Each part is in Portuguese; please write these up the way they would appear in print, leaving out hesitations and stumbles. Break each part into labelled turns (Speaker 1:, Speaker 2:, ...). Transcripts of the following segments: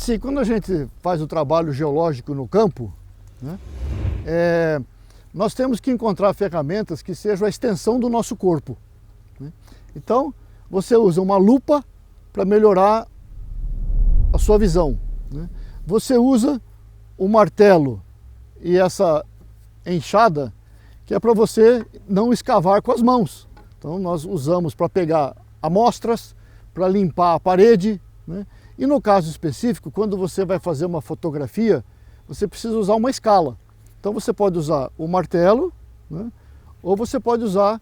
Speaker 1: Assim, quando a gente faz o trabalho geológico no campo, né, nós temos que encontrar ferramentas que sejam a extensão do nosso corpo, né? Então, você usa uma lupa para melhorar a sua visão, né? Você usa o martelo e essa enxada, que é para você não escavar com as mãos. Então, nós usamos para pegar amostras, para limpar a parede, né? E no caso específico, quando você vai fazer uma fotografia, você precisa usar uma escala. Então você pode usar o martelo, né? Ou você pode usar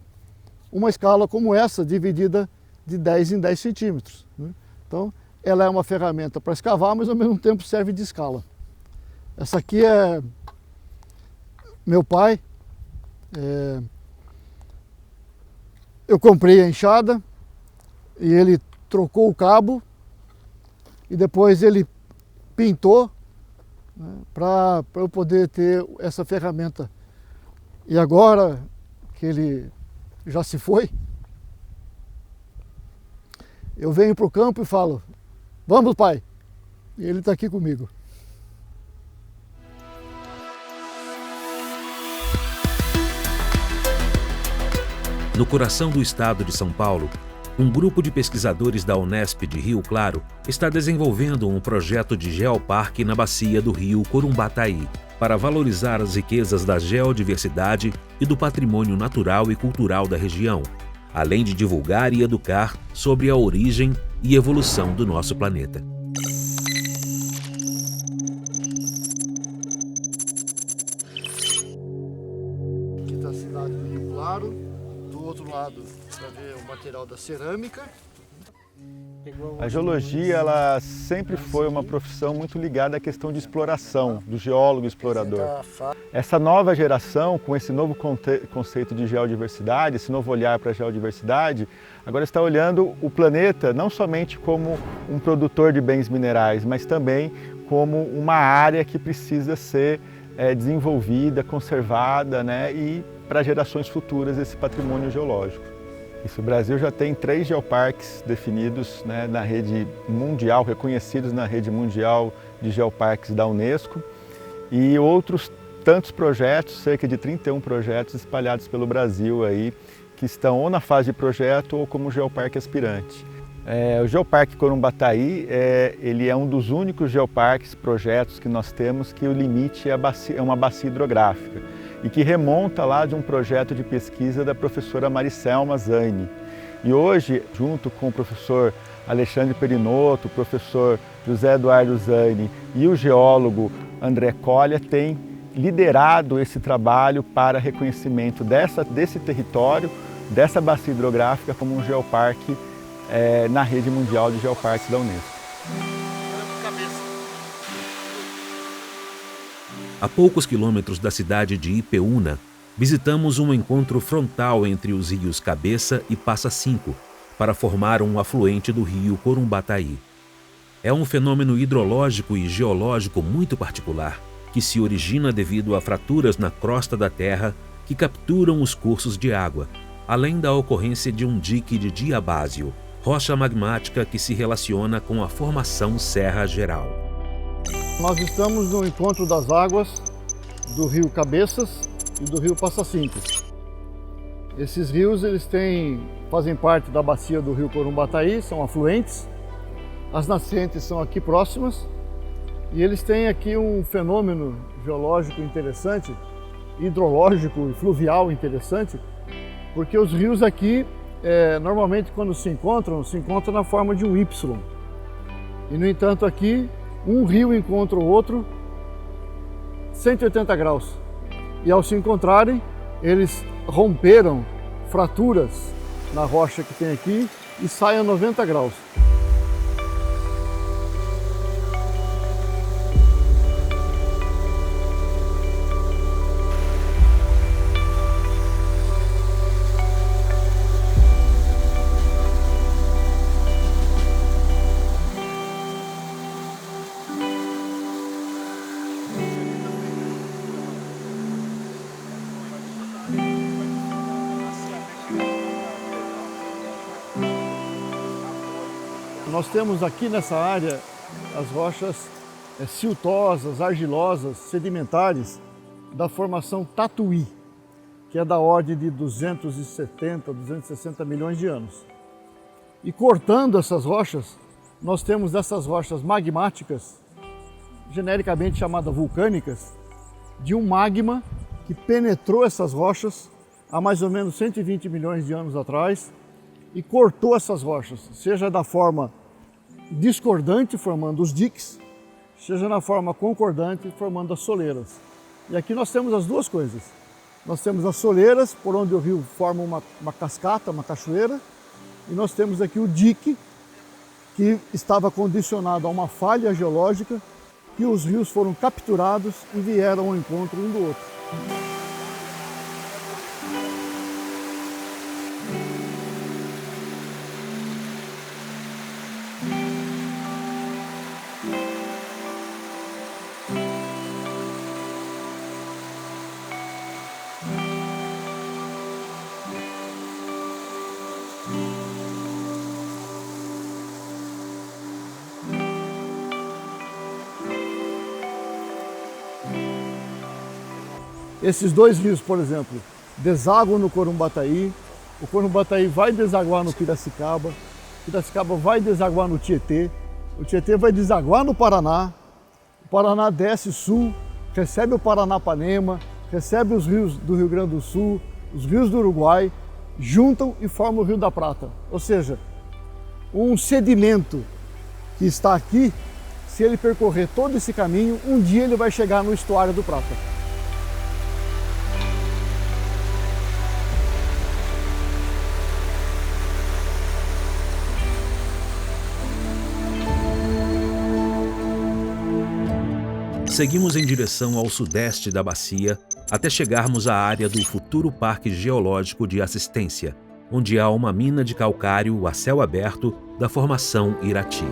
Speaker 1: uma escala como essa, dividida de 10 em 10 centímetros, né? Então ela é uma ferramenta para escavar, mas ao mesmo tempo serve de escala. Essa aqui é meu pai. Eu comprei a enxada e ele trocou o cabo e depois ele pintou, né, para eu poder ter essa ferramenta. E agora que ele já se foi, eu venho para o campo e falo: vamos, pai! E ele está aqui comigo.
Speaker 2: No coração do estado de São Paulo, um grupo de pesquisadores da Unesp de Rio Claro está desenvolvendo um projeto de geoparque na bacia do rio Corumbataí, para valorizar as riquezas da geodiversidade e do patrimônio natural e cultural da região, além de divulgar e educar sobre a origem e evolução do nosso planeta.
Speaker 1: Aqui está a cidade do Rio Claro, do outro lado para ver o material da cerâmica.
Speaker 3: A geologia, ela sempre foi uma profissão muito ligada à questão de exploração, do geólogo explorador. Essa nova geração, com esse novo conceito de geodiversidade, esse novo olhar para a geodiversidade, agora está olhando o planeta não somente como um produtor de bens minerais, mas também como uma área que precisa ser desenvolvida, conservada, né, e para gerações futuras esse patrimônio geológico. O Brasil já tem 3 geoparques definidos, né, na rede mundial, reconhecidos na rede mundial de geoparques da Unesco, e outros tantos projetos, cerca de 31 projetos espalhados pelo Brasil aí, que estão ou na fase de projeto ou como geoparque aspirante. O Geoparque Corumbataí ele é um dos únicos geoparques, projetos que nós temos que o limite é uma bacia hidrográfica e que remonta lá de um projeto de pesquisa da professora Maricelma Zaini. E hoje, junto com o professor Alexandre Perinotto, o professor José Eduardo Zaini e o geólogo André Colha, tem liderado esse trabalho para reconhecimento desse território, dessa bacia hidrográfica como um geoparque na rede mundial de geoparques da Unesco.
Speaker 2: A poucos quilômetros da cidade de Ipeúna, visitamos um encontro frontal entre os rios Cabeça e Passa Cinco, para formar um afluente do rio Corumbataí. É um fenômeno hidrológico e geológico muito particular, que se origina devido a fraturas na crosta da terra que capturam os cursos de água, além da ocorrência de um dique de diabásio, rocha magmática que se relaciona com a formação Serra Geral.
Speaker 1: Nós estamos no encontro das águas do rio Cabeças e do rio Passa Cinco. Esses rios fazem parte da bacia do rio Corumbataí, são afluentes. As nascentes são aqui próximas e eles têm aqui um fenômeno geológico interessante, hidrológico e fluvial interessante, porque os rios aqui, normalmente quando se encontram na forma de um Y. E no entanto aqui, um rio encontra o outro 180 graus. E ao se encontrarem, eles romperam fraturas na rocha que tem aqui e saem a 90 graus. Nós temos aqui nessa área as rochas siltosas, argilosas, sedimentares da formação Tatuí, que é da ordem de 270, 260 milhões de anos. E cortando essas rochas, nós temos dessas rochas magmáticas, genericamente chamadas vulcânicas, de um magma que penetrou essas rochas há mais ou menos 120 milhões de anos atrás e cortou essas rochas, seja da forma discordante, formando os diques, seja na forma concordante, formando as soleiras. E aqui nós temos as duas coisas. Nós temos as soleiras, por onde o rio forma uma cascata, uma cachoeira, e nós temos aqui o dique, que estava condicionado a uma falha geológica, que os rios foram capturados e vieram ao encontro um do outro. Esses dois rios, por exemplo, desaguam no Corumbataí, o Corumbataí vai desaguar no Piracicaba, o Piracicaba vai desaguar no Tietê, o Tietê vai desaguar no Paraná, o Paraná desce sul, recebe o Paranapanema, recebe os rios do Rio Grande do Sul, os rios do Uruguai, juntam e formam o Rio da Prata. Ou seja, um sedimento que está aqui, se ele percorrer todo esse caminho, um dia ele vai chegar no estuário do Prata.
Speaker 2: Seguimos em direção ao sudeste da bacia até chegarmos à área do futuro Parque Geológico de Assistência, onde há uma mina de calcário a céu aberto da formação Irati.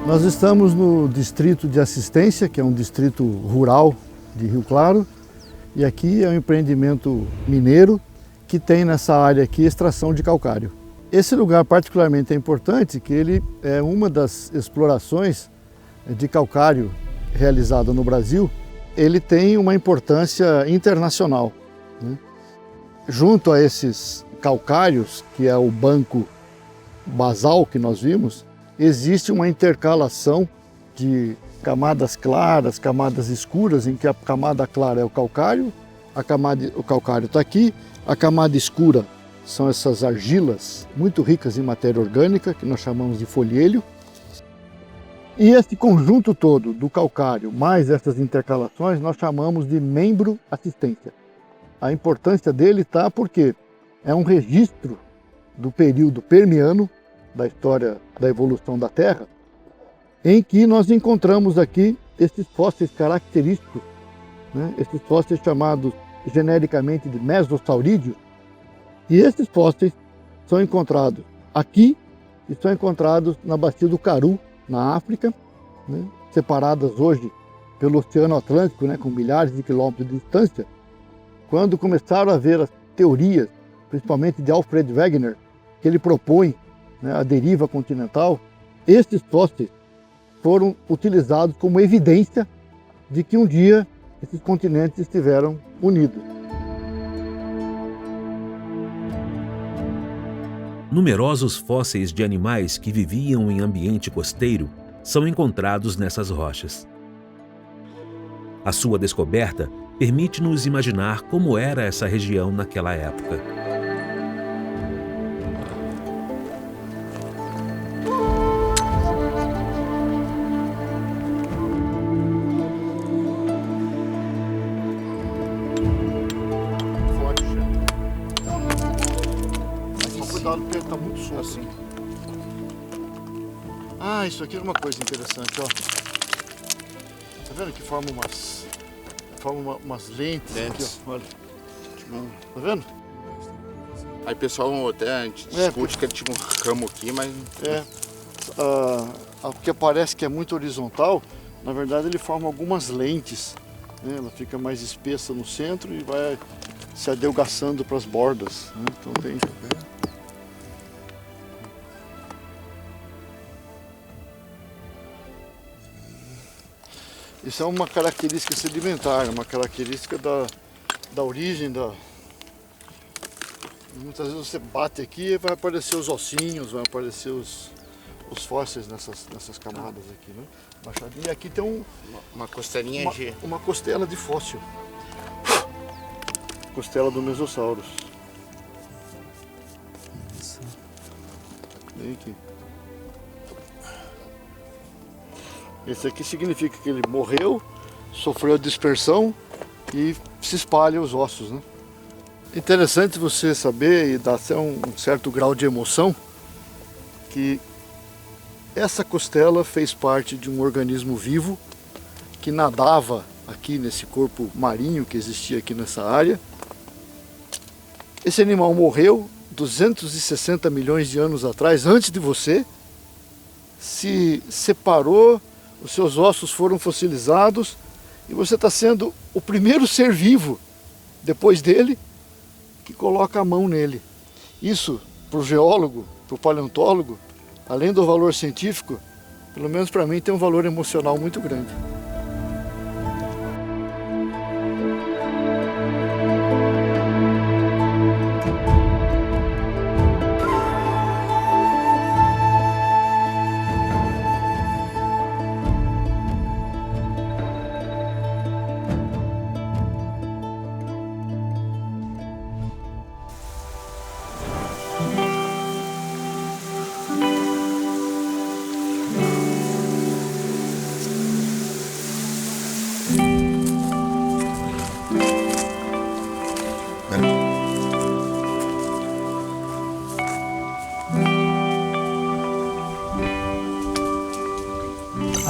Speaker 1: Nós estamos no distrito de Assistência, que é um distrito rural de Rio Claro, e aqui é um empreendimento mineiro que tem nessa área aqui extração de calcário. Esse lugar particularmente é importante, que ele é uma das explorações de calcário realizada no Brasil. Ele tem uma importância internacional, né? Junto a esses calcários, que é o banco basal que nós vimos, existe uma intercalação de camadas claras, camadas escuras, em que a camada clara é o calcário está aqui, a camada escura são essas argilas muito ricas em matéria orgânica, que nós chamamos de folhelho. E esse conjunto todo do calcário, mais essas intercalações, nós chamamos de membro assistência. A importância dele está porque é um registro do período permiano, da história da evolução da Terra, em que nós encontramos aqui esses fósseis característicos, né? Esses fósseis chamados genericamente de mesossaurídeos, e esses fósseis são encontrados aqui e são encontrados na bacia do Karoo, na África, né? Separadas hoje pelo Oceano Atlântico, né? Com milhares de quilômetros de distância. Quando começaram a ver as teorias, principalmente de Alfred Wegener, que ele propõe, né, a deriva continental, esses fósseis foram utilizados como evidência de que um dia esses continentes estiveram unidos.
Speaker 2: Numerosos fósseis de animais que viviam em ambiente costeiro são encontrados nessas rochas. A sua descoberta permite-nos imaginar como era essa região naquela época.
Speaker 1: Cuidado porque ele está muito solto. Assim. Ah, isso aqui é uma coisa interessante, ó. Tá vendo que forma umas lentes aqui, ó. Olha. Tá vendo?
Speaker 4: Aí o pessoal até a gente discute que ele tinha um ramo aqui, mas...
Speaker 1: Porque parece que é muito horizontal, na verdade ele forma algumas lentes né? Ela fica mais espessa no centro e vai se adelgaçando para as bordas, né? Então tem... Isso é uma característica sedimentar, uma característica da origem da... Muitas vezes você bate aqui e vai aparecer os ossinhos, vai aparecer os fósseis nessas camadas aqui, né? E aqui tem
Speaker 4: uma costelinha de...
Speaker 1: Uma costela de fóssil. Costela do Mesossauros. Vem aqui. Esse aqui significa que ele morreu, sofreu dispersão e se espalha os ossos, né? Interessante você saber, e dá até um certo grau de emoção, que essa costela fez parte de um organismo vivo que nadava aqui nesse corpo marinho que existia aqui nessa área. Esse animal morreu 260 milhões de anos atrás, antes de você, se separou, os seus ossos foram fossilizados e você está sendo o primeiro ser vivo, depois dele, que coloca a mão nele. Isso, para o geólogo, para o paleontólogo, além do valor científico, pelo menos para mim, tem um valor emocional muito grande.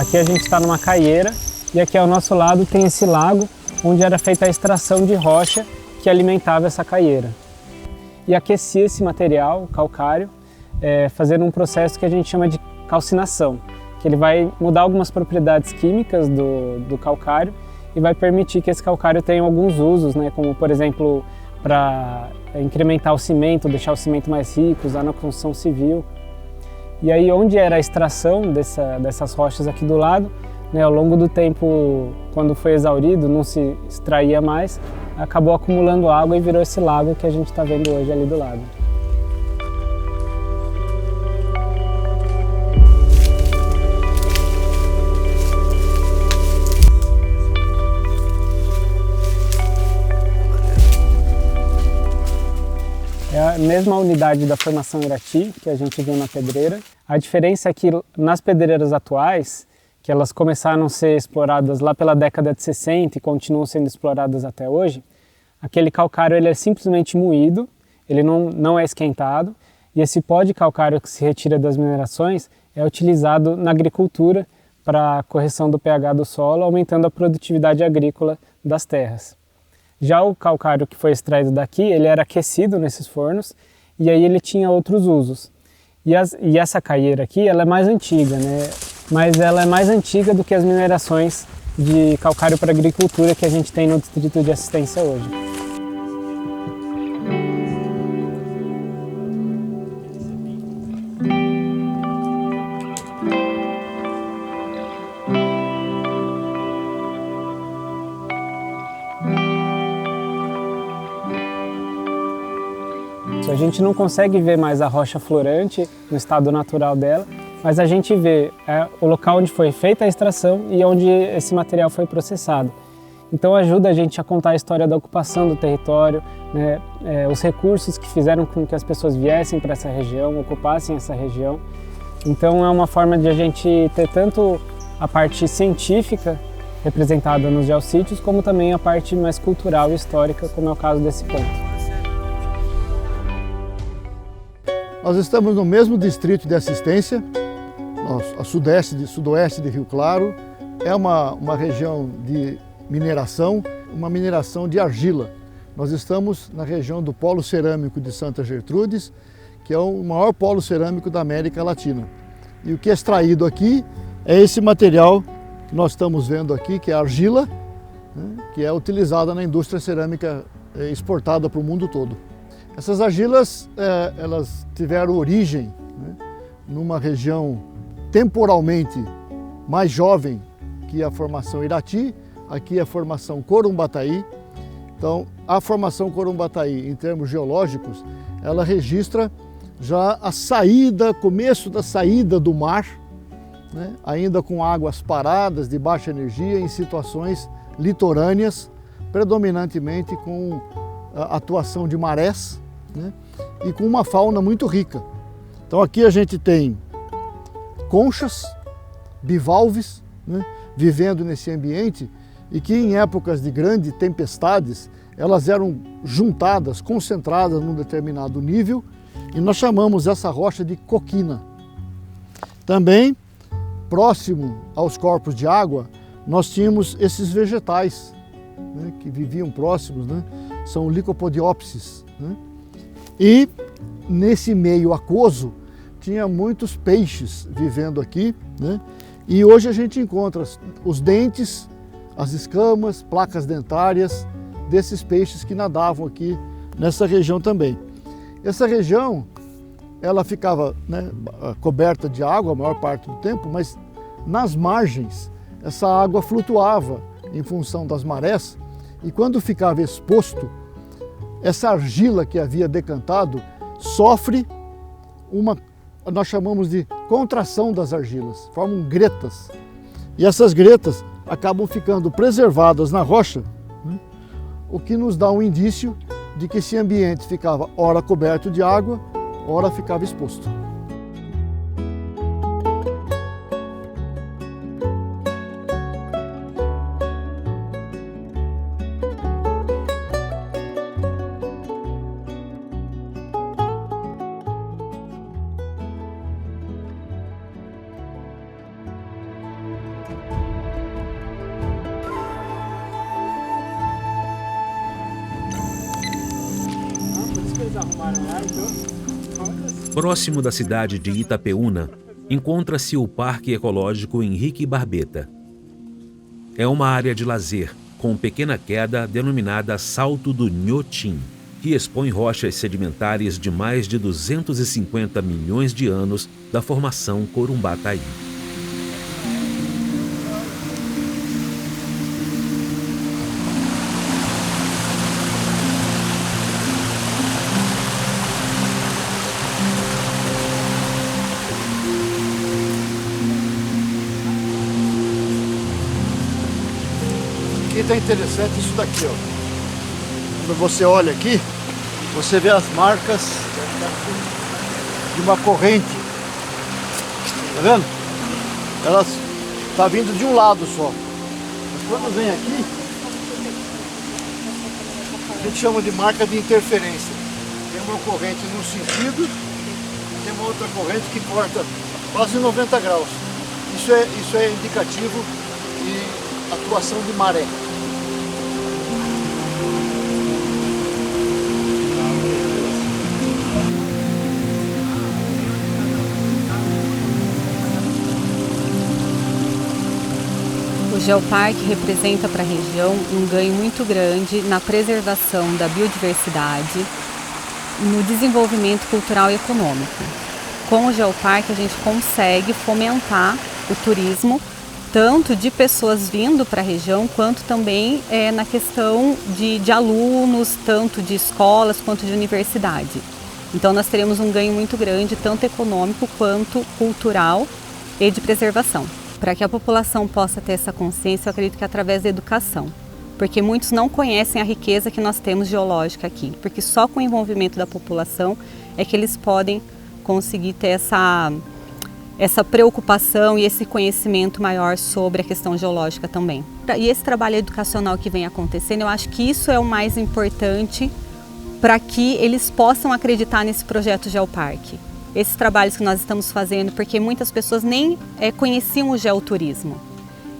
Speaker 5: Aqui a gente está numa caieira e aqui ao nosso lado tem esse lago onde era feita a extração de rocha que alimentava essa caieira. E aquecia esse material calcário fazendo um processo que a gente chama de calcinação, que ele vai mudar algumas propriedades químicas do calcário e vai permitir que esse calcário tenha alguns usos, né, como por exemplo para incrementar o cimento, deixar o cimento mais rico, usar na construção civil. E aí onde era a extração dessas rochas aqui do lado, né, ao longo do tempo, quando foi exaurido, não se extraía mais, acabou acumulando água e virou esse lago que a gente está vendo hoje ali do lado. É a mesma unidade da formação Irati que a gente viu na pedreira. A diferença é que nas pedreiras atuais, que elas começaram a ser exploradas lá pela década de 60 e continuam sendo exploradas até hoje, aquele calcário ele é simplesmente moído, ele não é esquentado, e esse pó de calcário que se retira das minerações é utilizado na agricultura para a correção do pH do solo, aumentando a produtividade agrícola das terras. Já o calcário que foi extraído daqui, ele era aquecido nesses fornos e aí ele tinha outros usos. E essa caieira aqui, ela é mais antiga, né? Mas ela é mais antiga do que as minerações de calcário para agricultura que a gente tem no Distrito de Assistência hoje. A gente não consegue ver mais a rocha florante no estado natural dela, mas a gente vê o local onde foi feita a extração e onde esse material foi processado. Então ajuda a gente a contar a história da ocupação do território, né, os recursos que fizeram com que as pessoas viessem para essa região, ocupassem essa região. Então é uma forma de a gente ter tanto a parte científica representada nos geossítios, como também a parte mais cultural e histórica, como é o caso desse ponto.
Speaker 1: Nós estamos no mesmo distrito de assistência, a sudoeste de Rio Claro. É uma região de mineração, uma mineração de argila. Nós estamos na região do Polo Cerâmico de Santa Gertrudes, que é o maior polo cerâmico da América Latina. E o que é extraído aqui é esse material que nós estamos vendo aqui, que é a argila, né, que é utilizada na indústria cerâmica exportada para o mundo todo. Essas argilas elas tiveram origem, né, numa região temporalmente mais jovem que a formação Irati, aqui a formação Corumbataí. Então, a formação Corumbataí, em termos geológicos, ela registra já a saída, começo da saída do mar, né, ainda com águas paradas de baixa energia em situações litorâneas, predominantemente com a atuação de marés, né, e com uma fauna muito rica. Então aqui a gente tem conchas, bivalves, né, vivendo nesse ambiente e que em épocas de grandes tempestades elas eram juntadas, concentradas num determinado nível e nós chamamos essa rocha de coquina. Também, próximo aos corpos de água, nós tínhamos esses vegetais, né, que viviam próximos, né, são licopodiópsis, né, e nesse meio aquoso tinha muitos peixes vivendo aqui, né, e hoje a gente encontra os dentes, as escamas, placas dentárias desses peixes que nadavam aqui nessa região também. Essa região, ela ficava, né, coberta de água a maior parte do tempo, mas nas margens essa água flutuava em função das marés e quando ficava exposto, essa argila que havia decantado sofre nós chamamos de contração das argilas, formam gretas. E essas gretas acabam ficando preservadas na rocha, né, o que nos dá um indício de que esse ambiente ficava ora coberto de água, ora ficava exposto.
Speaker 2: Próximo da cidade de Itapeúna, encontra-se o Parque Ecológico Henrique Barbeta. É uma área de lazer, com pequena queda denominada Salto do Nhotim, que expõe rochas sedimentares de mais de 250 milhões de anos da formação Corumbataí.
Speaker 1: Aqui está interessante isso daqui, ó. Quando você olha aqui, você vê as marcas de uma corrente. Tá vendo? Ela está vindo de um lado só. Mas quando vem aqui, a gente chama de marca de interferência. Tem uma corrente num sentido, tem uma outra corrente que corta quase 90 graus. Isso é indicativo de atuação de maré.
Speaker 6: O Geoparque representa para a região um ganho muito grande na preservação da biodiversidade e no desenvolvimento cultural e econômico. Com o Geoparque a gente consegue fomentar o turismo, tanto de pessoas vindo para a região, quanto também na questão de alunos, tanto de escolas quanto de universidade. Então nós teremos um ganho muito grande, tanto econômico quanto cultural e de preservação. Para que a população possa ter essa consciência, eu acredito que é através da educação, porque muitos não conhecem a riqueza que nós temos geológica aqui, porque só com o envolvimento da população é que eles podem conseguir ter essa preocupação e esse conhecimento maior sobre a questão geológica também. E esse trabalho educacional que vem acontecendo, eu acho que isso é o mais importante para que eles possam acreditar nesse projeto Geoparque. Esses trabalhos que nós estamos fazendo, porque muitas pessoas nem conheciam o geoturismo.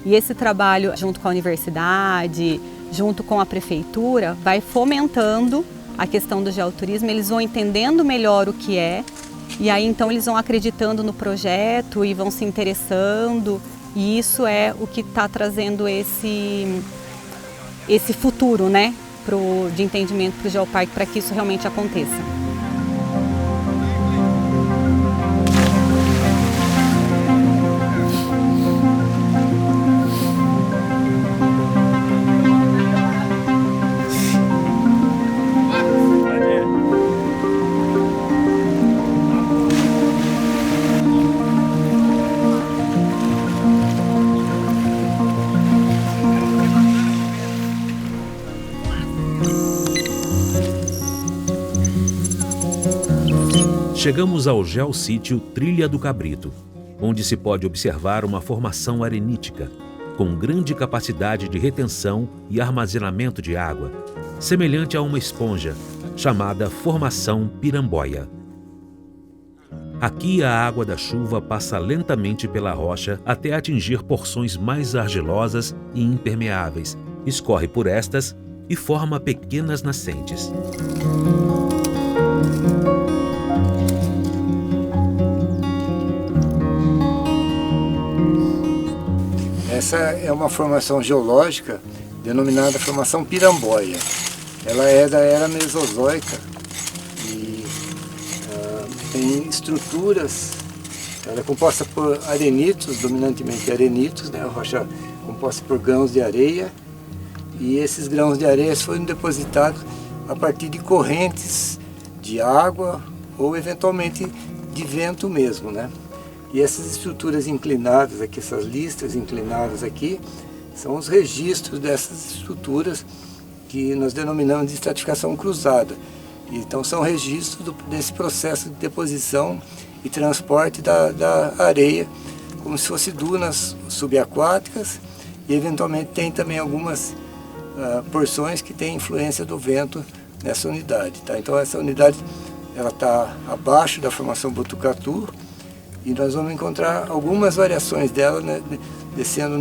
Speaker 6: E esse trabalho, junto com a universidade, junto com a prefeitura, vai fomentando a questão do geoturismo, eles vão entendendo melhor o que é, e aí então eles vão acreditando no projeto e vão se interessando, e isso é o que está trazendo esse futuro, né, de entendimento para o Geoparque, para que isso realmente aconteça.
Speaker 2: Chegamos ao geossítio Trilha do Cabrito, onde se pode observar uma formação arenítica, com grande capacidade de retenção e armazenamento de água, semelhante a uma esponja, chamada Formação Piramboia. Aqui a água da chuva passa lentamente pela rocha até atingir porções mais argilosas e impermeáveis, escorre por estas e forma pequenas nascentes.
Speaker 7: Essa é uma formação geológica denominada Formação Piramboia. Ela é da era Mesozoica e tem estruturas. Ela é composta por arenitos, dominantemente arenitos, né? A rocha composta por grãos de areia, e esses grãos de areia foram depositados a partir de correntes de água ou eventualmente de vento mesmo, né? E essas estruturas inclinadas aqui, essas listras inclinadas aqui, são os registros dessas estruturas que nós denominamos de estratificação cruzada. Então são registros desse processo de deposição e transporte da areia, como se fossem dunas subaquáticas, e eventualmente tem também algumas porções que têm influência do vento nessa unidade. Tá? Então essa unidade está abaixo da formação Botucatu, e nós vamos encontrar algumas variações dela, né, descendo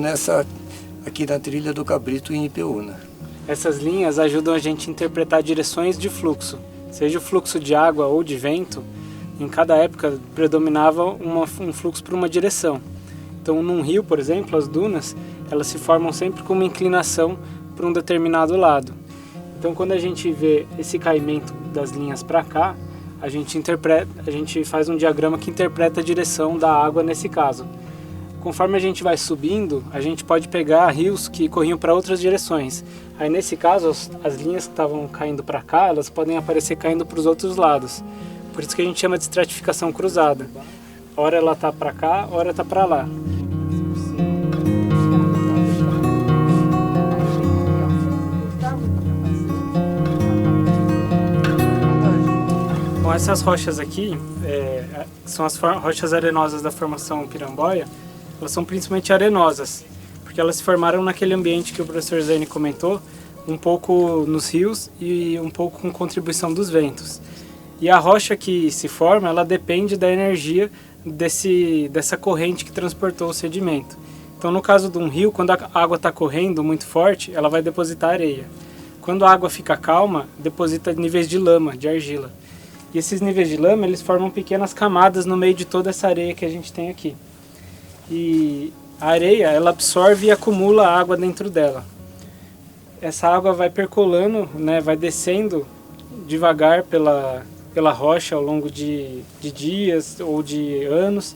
Speaker 7: aqui na Trilha do Cabrito em Ipeúna.
Speaker 5: Essas linhas ajudam a gente a interpretar direções de fluxo, seja o fluxo de água ou de vento. Em cada época predominava um fluxo por uma direção. Então num rio, por exemplo, as dunas, elas se formam sempre com uma inclinação para um determinado lado. Então quando a gente vê esse caimento das linhas para cá, a gente faz um diagrama que interpreta a direção da água nesse caso. Conforme a gente vai subindo, a gente pode pegar rios que corriam para outras direções. Aí nesse caso, as linhas que estavam caindo para cá, elas podem aparecer caindo para os outros lados. Por isso que a gente chama de estratificação cruzada. Ora ela está para cá, ora está para lá. Bom, essas rochas aqui, são as rochas arenosas da formação Piramboia. Elas são principalmente arenosas, porque elas se formaram naquele ambiente que o professor Zene comentou, um pouco nos rios e um pouco com contribuição dos ventos. E a rocha que se forma, ela depende da energia dessa corrente que transportou o sedimento. Então, no caso de um rio, quando a água está correndo muito forte, ela vai depositar areia. Quando a água fica calma, deposita níveis de lama, de argila. E esses níveis de lama, eles formam pequenas camadas no meio de toda essa areia que a gente tem aqui. E a areia, ela absorve e acumula água dentro dela. Essa água vai percolando, né, vai descendo devagar pela rocha ao longo de dias ou de anos,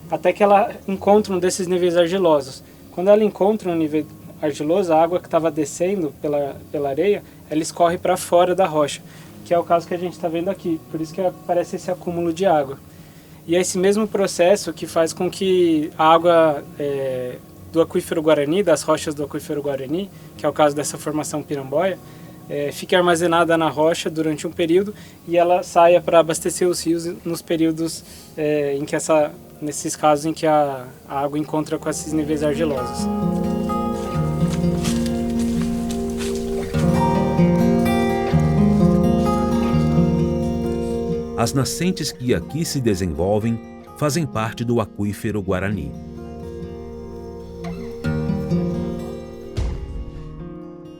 Speaker 5: até que ela encontra um desses níveis argilosos. Quando ela encontra um nível argiloso, a água que estava descendo pela areia, ela escorre para fora da rocha, que é o caso que a gente está vendo aqui. Por isso que aparece esse acúmulo de água. E é esse mesmo processo que faz com que a água do aquífero Guarani, das rochas do aquífero Guarani, que é o caso dessa formação Piramboia, fique armazenada na rocha durante um período e ela saia para abastecer os rios nos períodos nesses casos em que a água encontra com esses níveis argilosos.
Speaker 2: As nascentes que aqui se desenvolvem fazem parte do aquífero Guarani.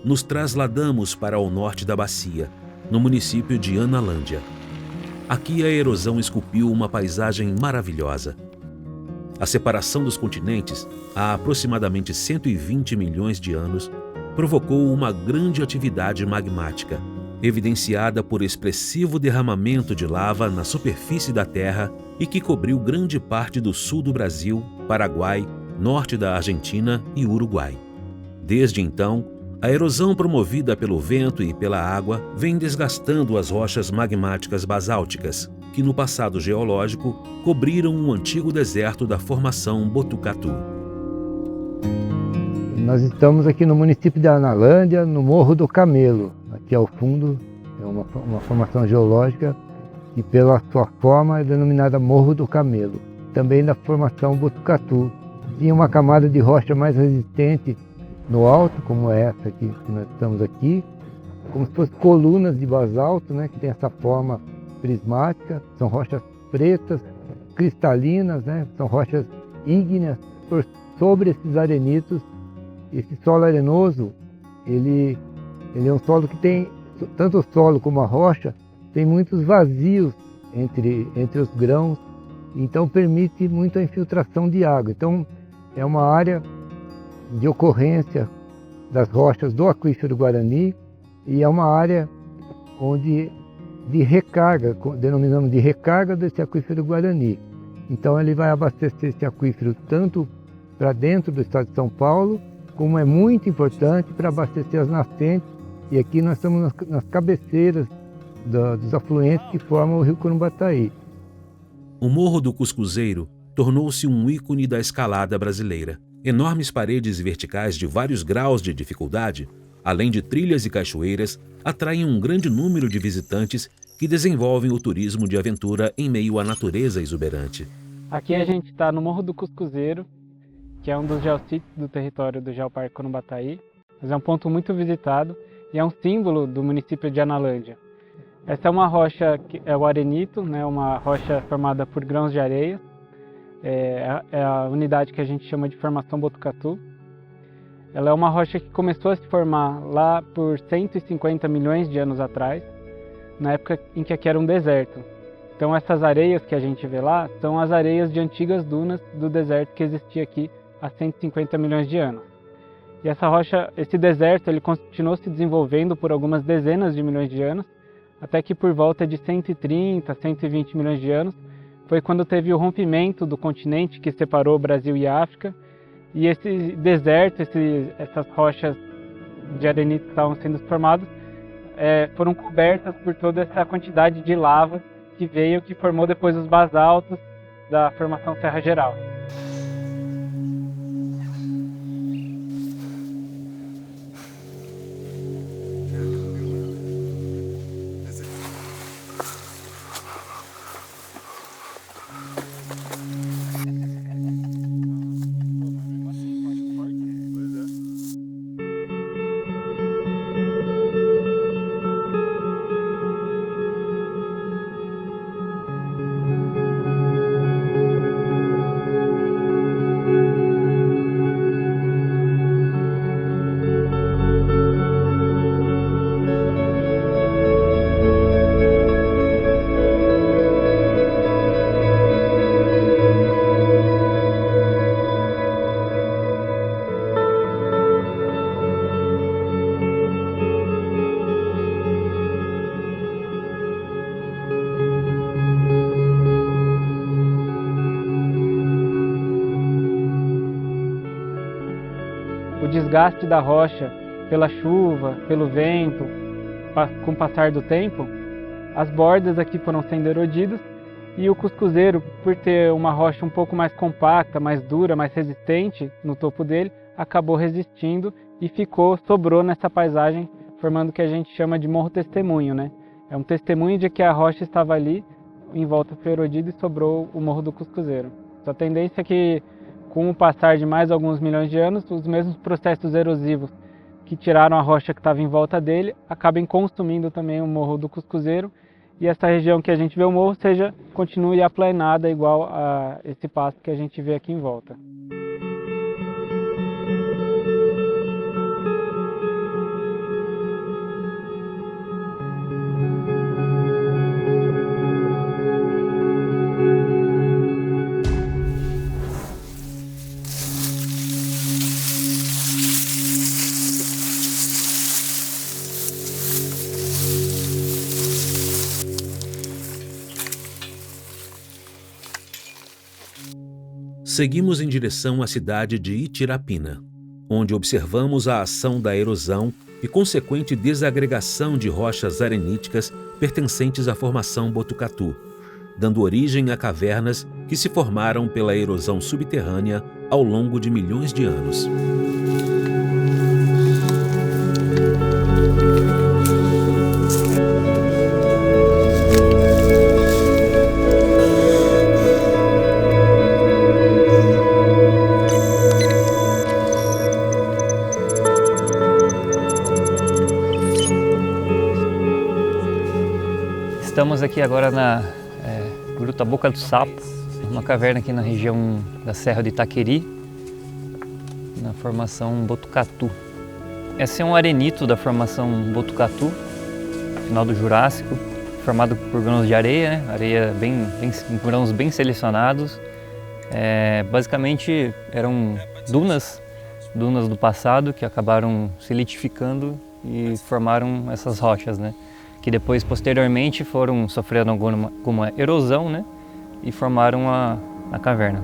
Speaker 2: Nos trasladamos para o norte da bacia, no município de Analândia. Aqui a erosão esculpiu uma paisagem maravilhosa. A separação dos continentes, há aproximadamente 120 milhões de anos, provocou uma grande atividade magmática, evidenciada por expressivo derramamento de lava na superfície da Terra e que cobriu grande parte do sul do Brasil, Paraguai, norte da Argentina e Uruguai. Desde então, a erosão promovida pelo vento e pela água vem desgastando as rochas magmáticas basálticas, que no passado geológico cobriram um antigo deserto da formação Botucatu.
Speaker 8: Nós estamos aqui no município de Analândia, no Morro do Camelo. Aqui ao fundo é uma formação geológica que pela sua forma é denominada Morro do Camelo. Também da formação Botucatu. Tinha uma camada de rocha mais resistente no alto, como é essa aqui que nós estamos aqui, como se fossem colunas de basalto, né, que tem essa forma prismática. São rochas pretas, cristalinas, né, são rochas ígneas. Sobre esses arenitos, esse solo arenoso, ele é um solo que tem, tanto o solo como a rocha, tem muitos vazios entre os grãos, então permite muito a infiltração de água. Então é uma área de ocorrência das rochas do aquífero Guarani e é uma área de recarga, denominamos de recarga desse aquífero Guarani. Então ele vai abastecer esse aquífero tanto para dentro do estado de São Paulo, como é muito importante para abastecer as nascentes. E aqui nós estamos nas cabeceiras dos afluentes que formam o rio Corumbataí.
Speaker 2: O Morro do Cuscuzeiro tornou-se um ícone da escalada brasileira. Enormes paredes verticais de vários graus de dificuldade, além de trilhas e cachoeiras, atraem um grande número de visitantes que desenvolvem o turismo de aventura em meio à natureza exuberante.
Speaker 5: Aqui a gente está no Morro do Cuscuzeiro, que é um dos geossítios do território do Geoparque Corumbataí, mas é um ponto muito visitado e é um símbolo do município de Analândia. Essa é uma rocha, é o arenito, né, uma rocha formada por grãos de areia. É a unidade que a gente chama de formação Botucatu. Ela é uma rocha que começou a se formar lá por 150 milhões de anos atrás, na época em que aqui era um deserto. Então essas areias que a gente vê lá são as areias de antigas dunas do deserto que existia aqui há 150 milhões de anos. E essa rocha, esse deserto, ele continuou se desenvolvendo por algumas dezenas de milhões de anos, até que por volta de 130, 120 milhões de anos, foi quando teve o rompimento do continente que separou o Brasil e a África, e esse deserto, essas rochas de arenito que estavam sendo formadas, foram cobertas por toda essa quantidade de lava que veio, que formou depois os basaltos da formação Serra Geral. O desgaste da rocha pela chuva, pelo vento, com o passar do tempo, as bordas aqui foram sendo erodidas e o cuscuzeiro, por ter uma rocha um pouco mais compacta, mais dura, mais resistente no topo dele, acabou resistindo e sobrou nessa paisagem, formando o que a gente chama de morro testemunho, né? É um testemunho de que a rocha estava ali, em volta foi erodida e sobrou o Morro do Cuscuzeiro. A tendência é que, com o passar de mais alguns milhões de anos, os mesmos processos erosivos que tiraram a rocha que estava em volta dele acabem consumindo também o Morro do Cuscuzeiro e essa região que a gente vê o morro continue aplanada igual a esse pasto que a gente vê aqui em volta.
Speaker 2: Seguimos em direção à cidade de Itirapina, onde observamos a ação da erosão e consequente desagregação de rochas areníticas pertencentes à formação Botucatu, dando origem a cavernas que se formaram pela erosão subterrânea ao longo de milhões de anos.
Speaker 9: Estamos aqui agora na Gruta Boca do Sapo, uma caverna aqui na região da Serra de Itaqueri, na formação Botucatu. Esse é um arenito da formação Botucatu, final do Jurássico, formado por grãos de areia, né? Grãos bem selecionados. Basicamente eram dunas do passado que acabaram se litificando e formaram essas rochas, né? Que depois, posteriormente, foram sofrendo alguma erosão, né? E formaram a caverna.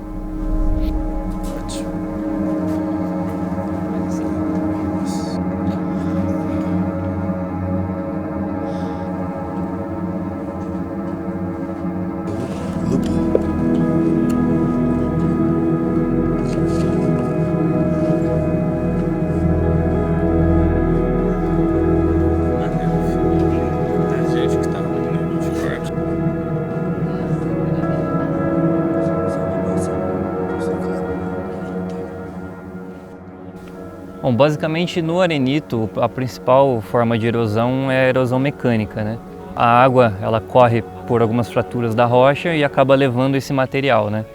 Speaker 9: Bom, basicamente no arenito a principal forma de erosão é a erosão mecânica, né? A água ela corre por algumas fraturas da rocha e acaba levando esse material, né?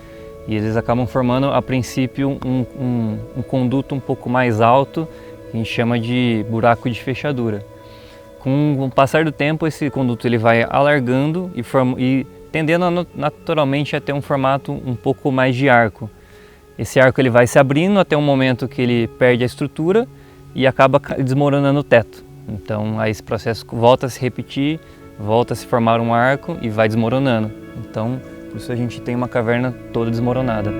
Speaker 9: E eles acabam formando a princípio um conduto um pouco mais alto, que a gente chama de buraco de fechadura. Com o passar do tempo esse conduto ele vai alargando e tendendo naturalmente a ter um formato um pouco mais de arco. Esse arco ele vai se abrindo até um momento que ele perde a estrutura e acaba desmoronando o teto. Então aí esse processo volta a se repetir, volta a se formar um arco e vai desmoronando. Então por isso a gente tem uma caverna toda desmoronada.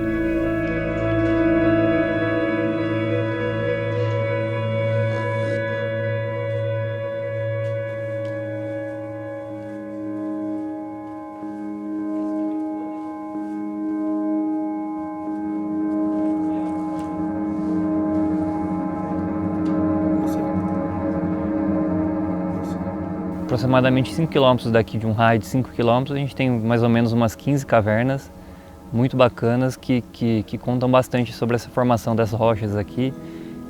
Speaker 9: Aproximadamente 5 km daqui, de um raio de 5 km, a gente tem mais ou menos umas 15 cavernas muito bacanas que contam bastante sobre essa formação dessas rochas aqui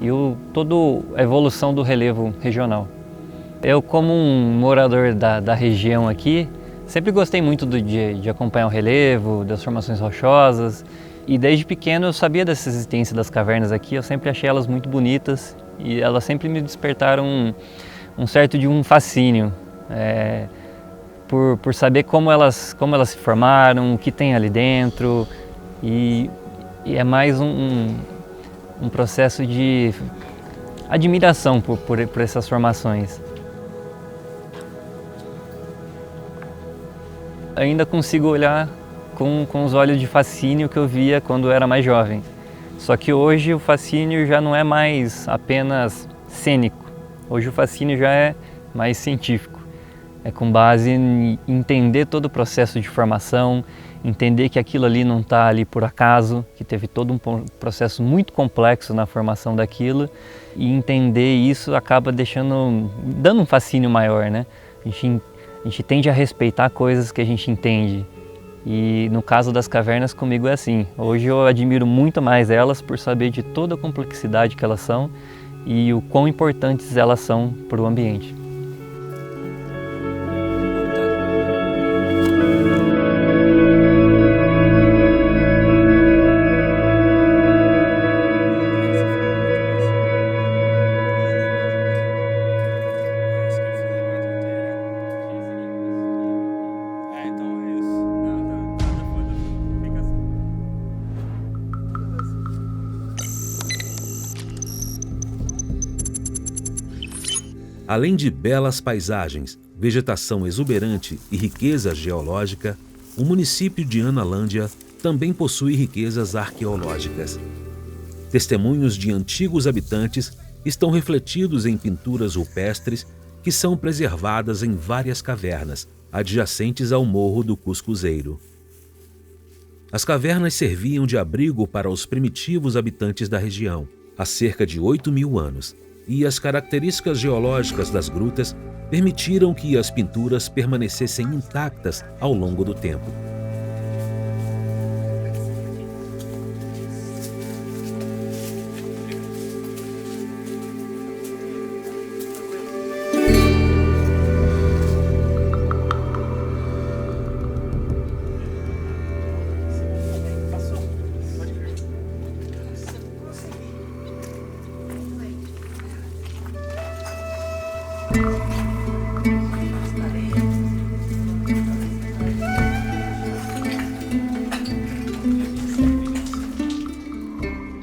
Speaker 9: e toda a evolução do relevo regional. Eu, como um morador da região aqui, sempre gostei muito de acompanhar o relevo, das formações rochosas, e desde pequeno eu sabia dessa existência das cavernas aqui, eu sempre achei elas muito bonitas e elas sempre me despertaram um certo de um fascínio. Por saber como elas se formaram, o que tem ali dentro, e é mais um processo de admiração por essas formações. Ainda consigo olhar com os olhos de fascínio que eu via quando eu era mais jovem, só que hoje o fascínio já não é mais apenas cênico, hoje o fascínio já é mais científico. É com base em entender todo o processo de formação, entender que aquilo ali não está ali por acaso, que teve todo um processo muito complexo na formação daquilo, e entender isso acaba dando um fascínio maior, né? A gente tende a respeitar coisas que a gente entende, e no caso das cavernas comigo é assim. Hoje eu admiro muito mais elas por saber de toda a complexidade que elas são e o quão importantes elas são para o ambiente.
Speaker 2: Além de belas paisagens, vegetação exuberante e riqueza geológica, o município de Analândia também possui riquezas arqueológicas. Testemunhos de antigos habitantes estão refletidos em pinturas rupestres que são preservadas em várias cavernas adjacentes ao Morro do Cuscuzeiro. As cavernas serviam de abrigo para os primitivos habitantes da região, há cerca de 8.000 anos, e as características geológicas das grutas permitiram que as pinturas permanecessem intactas ao longo do tempo.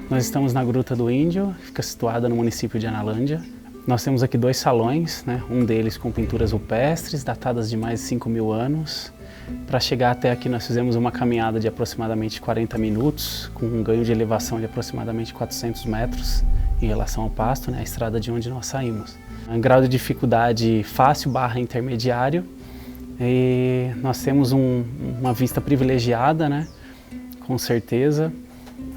Speaker 5: Nós estamos na Gruta do Índio, fica situada no município de Analândia. Nós temos aqui 2 salões, né? Um deles com pinturas rupestres, datadas de mais de 5.000 anos. Para chegar até aqui nós fizemos uma caminhada de aproximadamente 40 minutos, com um ganho de elevação de aproximadamente 400 metros em relação ao pasto, né? A estrada de onde nós saímos. Um grau de dificuldade fácil / intermediário, e nós temos uma vista privilegiada, né? Com certeza.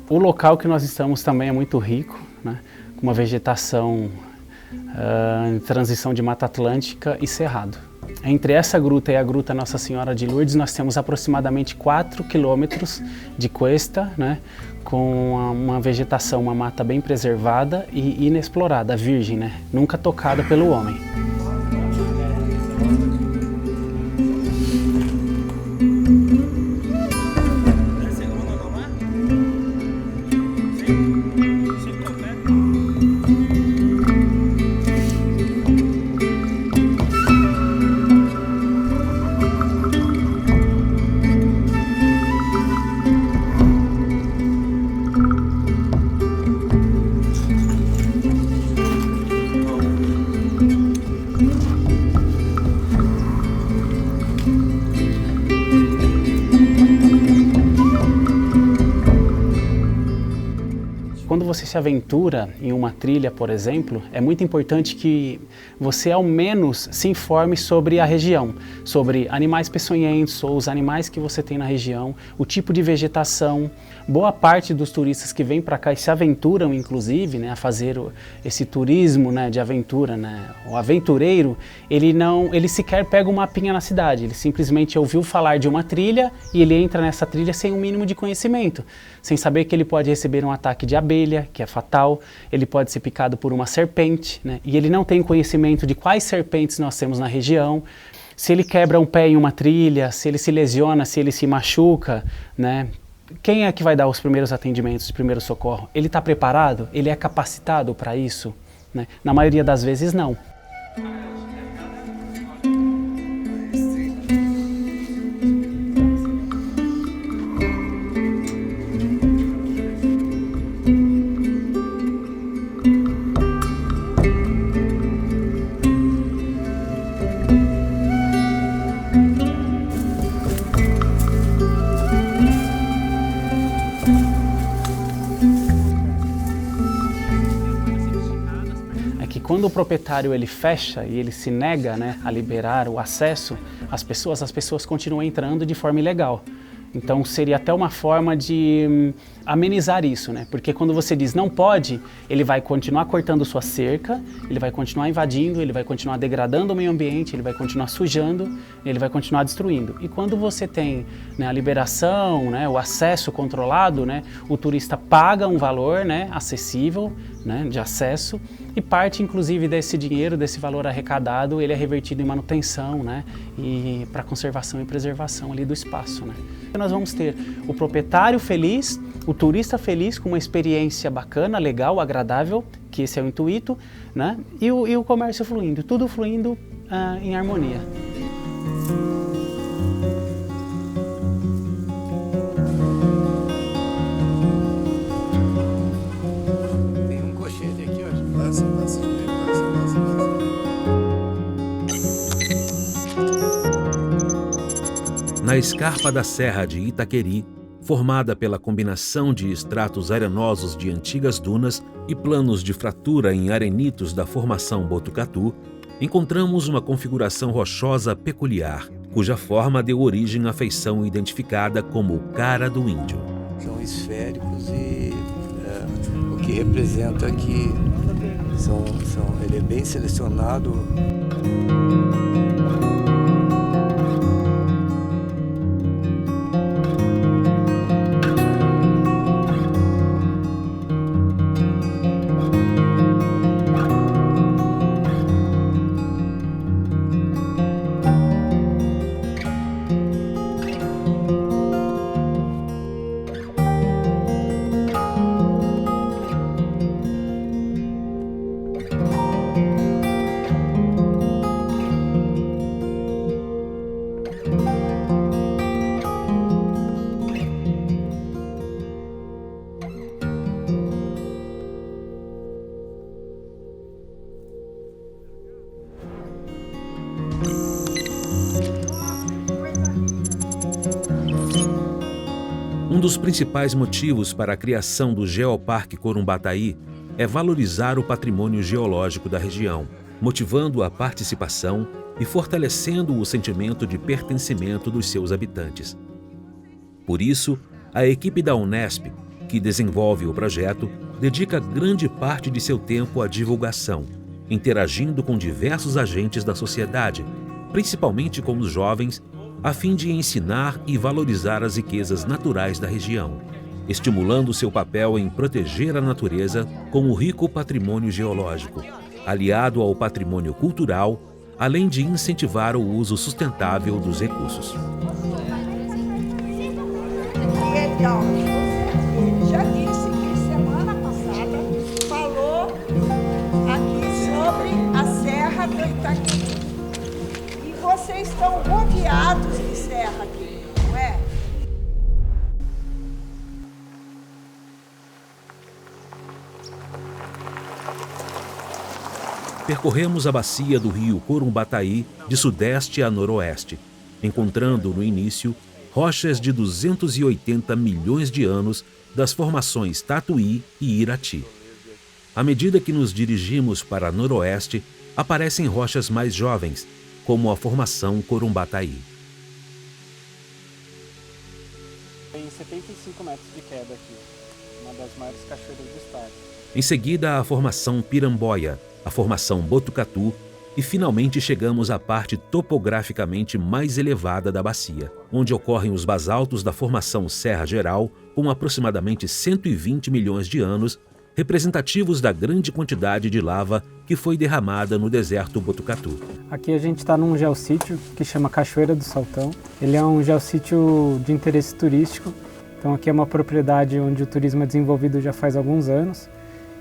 Speaker 5: O local que nós estamos também é muito rico, né? Com uma vegetação em transição de Mata Atlântica e cerrado. Entre essa gruta e a Gruta Nossa Senhora de Lourdes, nós temos aproximadamente 4 quilômetros de cuesta, né? Com uma vegetação, uma mata bem preservada e inexplorada, virgem, né? Nunca tocada pelo homem. Quando você se aventura em uma trilha, por exemplo, é muito importante que você ao menos se informe sobre a região, sobre animais peçonhentos ou os animais que você tem na região, o tipo de vegetação. Boa parte dos turistas que vêm para cá e se aventuram, inclusive, né, a fazer esse turismo, né, de aventura, né, o aventureiro, ele sequer pega um mapinha na cidade, ele simplesmente ouviu falar de uma trilha e ele entra nessa trilha sem um mínimo de conhecimento, sem saber que ele pode receber um ataque de abelha, que é fatal, ele pode ser picado por uma serpente, né? E ele não tem conhecimento de quais serpentes nós temos na região, se ele quebra um pé em uma trilha, se ele se lesiona, se ele se machuca, né? Quem é que vai dar os primeiros atendimentos de primeiro socorro? Ele está preparado? Ele é capacitado para isso? Né? Na maioria das vezes, não. Quando o proprietário ele fecha e ele se nega, né, a liberar o acesso, as pessoas continuam entrando de forma ilegal. Então seria até uma forma de amenizar isso, né? Porque quando você diz não pode, ele vai continuar cortando sua cerca, ele vai continuar invadindo, ele vai continuar degradando o meio ambiente, ele vai continuar sujando, ele vai continuar destruindo. E quando você tem, né, a liberação, né, o acesso controlado, né, o turista paga um valor, né, acessível, né, de acesso, e parte inclusive desse dinheiro, desse valor arrecadado, ele é revertido em manutenção, né, e para conservação e preservação ali do espaço, né. Nós vamos ter o proprietário feliz, o turista feliz com uma experiência bacana, legal, agradável, que esse é o intuito, né, e o comércio fluindo, tudo fluindo em harmonia.
Speaker 2: Na escarpa da Serra de Itaqueri, formada pela combinação de estratos arenosos de antigas dunas e planos de fratura em arenitos da formação Botucatu, encontramos uma configuração rochosa peculiar, cuja forma deu origem à feição identificada como cara do índio.
Speaker 7: São esféricos e o que representa aqui ele é bem selecionado.
Speaker 2: Um dos principais motivos para a criação do Geoparque Corumbataí é valorizar o patrimônio geológico da região, motivando a participação e fortalecendo o sentimento de pertencimento dos seus habitantes. Por isso, a equipe da Unesp, que desenvolve o projeto, dedica grande parte de seu tempo à divulgação, interagindo com diversos agentes da sociedade, principalmente com os jovens, a fim de ensinar e valorizar as riquezas naturais da região, estimulando seu papel em proteger a natureza com o rico patrimônio geológico, aliado ao patrimônio cultural, além de incentivar o uso sustentável dos recursos.
Speaker 10: Então, já disse que semana passada falou aqui sobre a Serra do Itaquí. E vocês estão rodeados de serra aqui, não é?
Speaker 2: Percorremos a bacia do rio Corumbataí de sudeste a noroeste, encontrando no início rochas de 280 milhões de anos das formações Tatuí e Irati. À medida que nos dirigimos para noroeste, aparecem rochas mais jovens, como a formação Corumbataí.
Speaker 5: Tem 75 metros de queda aqui, uma das maiores cachoeiras do estado.
Speaker 2: Em seguida, a formação Piramboia, a formação Botucatu e finalmente chegamos à parte topograficamente mais elevada da bacia, onde ocorrem os basaltos da formação Serra Geral com aproximadamente 120 milhões de anos, representativos da grande quantidade de lava que foi derramada no deserto Botucatu.
Speaker 5: Aqui a gente está num geossítio que chama Cachoeira do Saltão. Ele é um geossítio de interesse turístico, então aqui é uma propriedade onde o turismo é desenvolvido já faz alguns anos.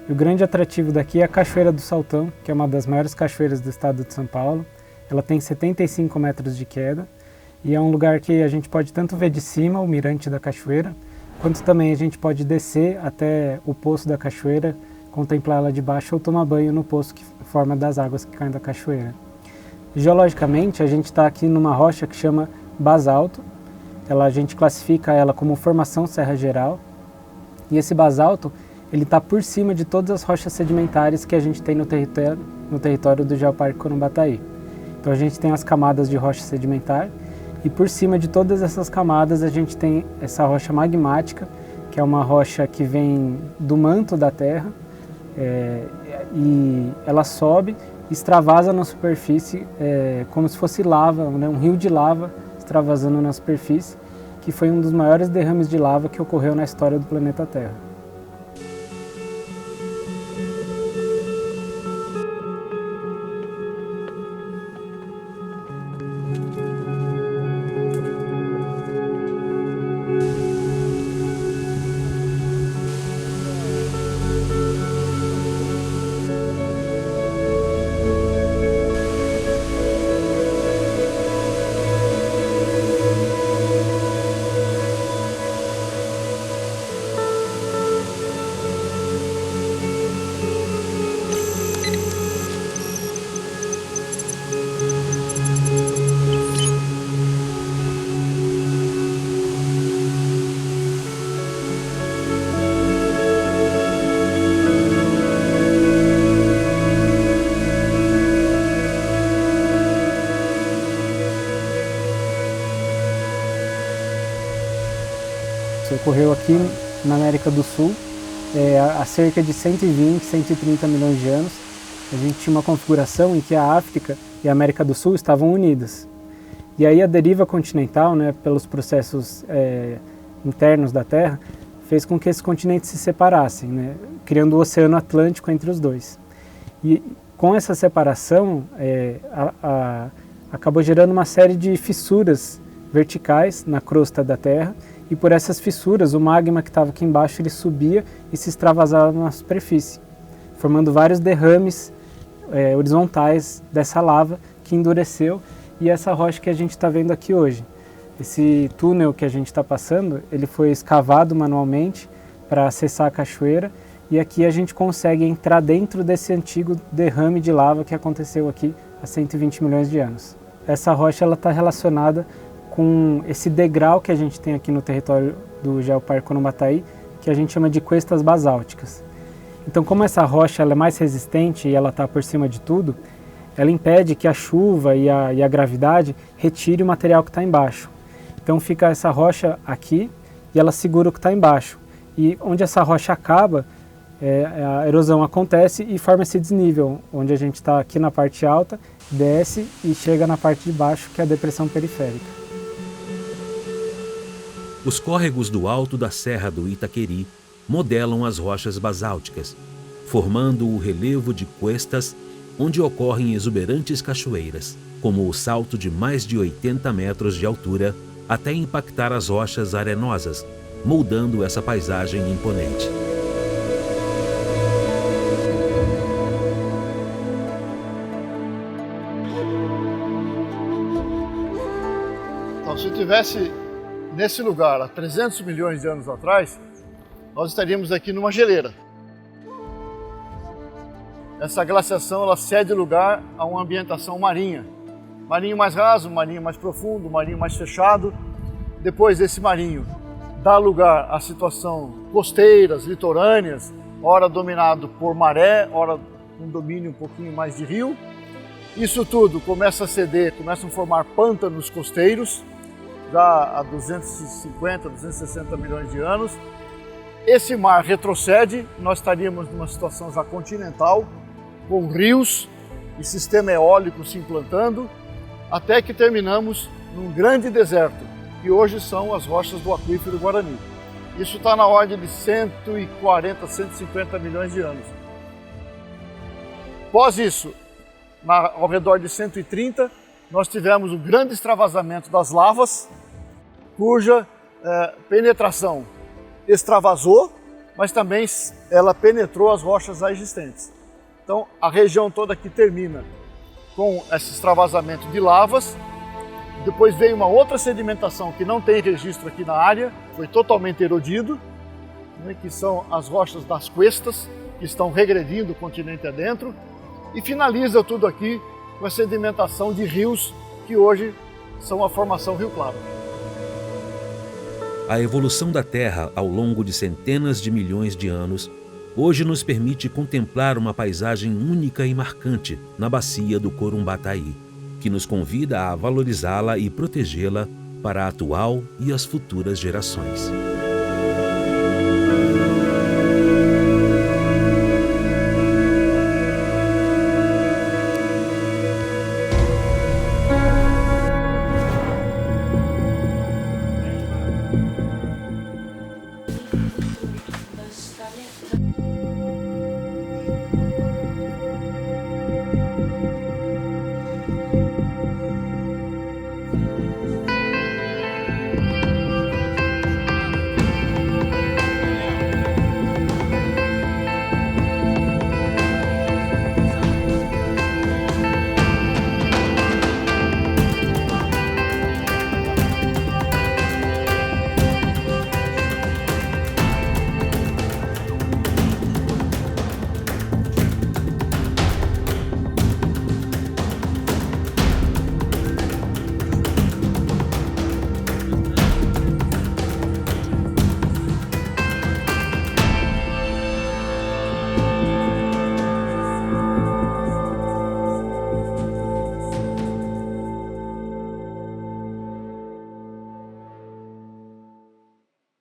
Speaker 5: E o grande atrativo daqui é a Cachoeira do Saltão, que é uma das maiores cachoeiras do estado de São Paulo. Ela tem 75 metros de queda e é um lugar que a gente pode tanto ver de cima o mirante da cachoeira, quanto também a gente pode descer até o poço da cachoeira, contemplar ela de baixo ou tomar banho no poço que forma das águas que caem da cachoeira. Geologicamente, a gente está aqui numa rocha que chama basalto. A gente classifica ela como formação Serra Geral. E esse basalto ele está por cima de todas as rochas sedimentares que a gente tem no território do Geoparque Corumbataí. Então a gente tem as camadas de rocha sedimentar e por cima de todas essas camadas a gente tem essa rocha magmática, que é uma rocha que vem do manto da terra e ela sobe e extravasa na superfície como se fosse lava, né, um rio de lava extravasando na superfície, que foi um dos maiores derrames de lava que ocorreu na história do planeta Terra. acontece? Ocorreu aqui na América do Sul há cerca de 120, 130 milhões de anos. A gente tinha uma configuração em que a África e a América do Sul estavam unidas. E aí a deriva continental, né, pelos processos internos da Terra, fez com que esses continentes se separassem, né, criando o Oceano Atlântico entre os dois. E com essa separação, acabou gerando uma série de fissuras verticais na crosta da Terra, e por essas fissuras o magma que estava aqui embaixo ele subia e se extravasava na superfície, formando vários derrames horizontais dessa lava que endureceu, e essa rocha que a gente está vendo aqui hoje. Esse túnel que a gente está passando, ele foi escavado manualmente para acessar a cachoeira, e aqui a gente consegue entrar dentro desse antigo derrame de lava que aconteceu aqui há 120 milhões de anos. Essa rocha está relacionada com esse degrau que a gente tem aqui no território do Geoparque Corumbataí, que a gente chama de cuestas basálticas. Então, como essa rocha ela é mais resistente e ela está por cima de tudo, ela impede que a chuva e a gravidade retire o material que está embaixo. Então fica essa rocha aqui e ela segura o que está embaixo. E onde essa rocha acaba, a erosão acontece e forma esse desnível, onde a gente está aqui na parte alta, desce e chega na parte de baixo, que é a depressão periférica.
Speaker 2: Os córregos do alto da Serra do Itaqueri modelam as rochas basálticas, formando o relevo de cuestas onde ocorrem exuberantes cachoeiras, como o salto de mais de 80 metros de altura até impactar as rochas arenosas, moldando essa paisagem imponente.
Speaker 1: Então, se tivesse nesse lugar há 300 milhões de anos atrás, nós estaríamos aqui numa geleira. Essa glaciação ela cede lugar a uma ambientação marinha. Marinho mais raso, marinho mais profundo, marinho mais fechado. Depois esse marinho dá lugar à situação costeiras, litorâneas, ora dominado por maré, ora um domínio um pouquinho mais de rio. Isso tudo começa a ceder, começam a formar pântanos costeiros, já há 250, 260 milhões de anos. Esse mar retrocede, nós estaríamos numa situação já continental, com rios e sistema eólico se implantando, até que terminamos num grande deserto, que hoje são as rochas do aquífero Guarani. Isso está na ordem de 140, 150 milhões de anos. Após isso, ao redor de 130, nós tivemos um grande extravasamento das lavas, cuja penetração extravasou, mas também ela penetrou as rochas já existentes. Então, a região toda aqui termina com esse extravasamento de lavas. Depois veio uma outra sedimentação que não tem registro aqui na área, foi totalmente erodido, né, que são as rochas das cuestas, que estão regredindo o continente adentro, e finaliza tudo aqui com a sedimentação de rios, que hoje são a formação Rio Claro.
Speaker 2: A evolução da Terra ao longo de centenas de milhões de anos hoje nos permite contemplar uma paisagem única e marcante na bacia do Corumbataí, que nos convida a valorizá-la e protegê-la para a atual e as futuras gerações.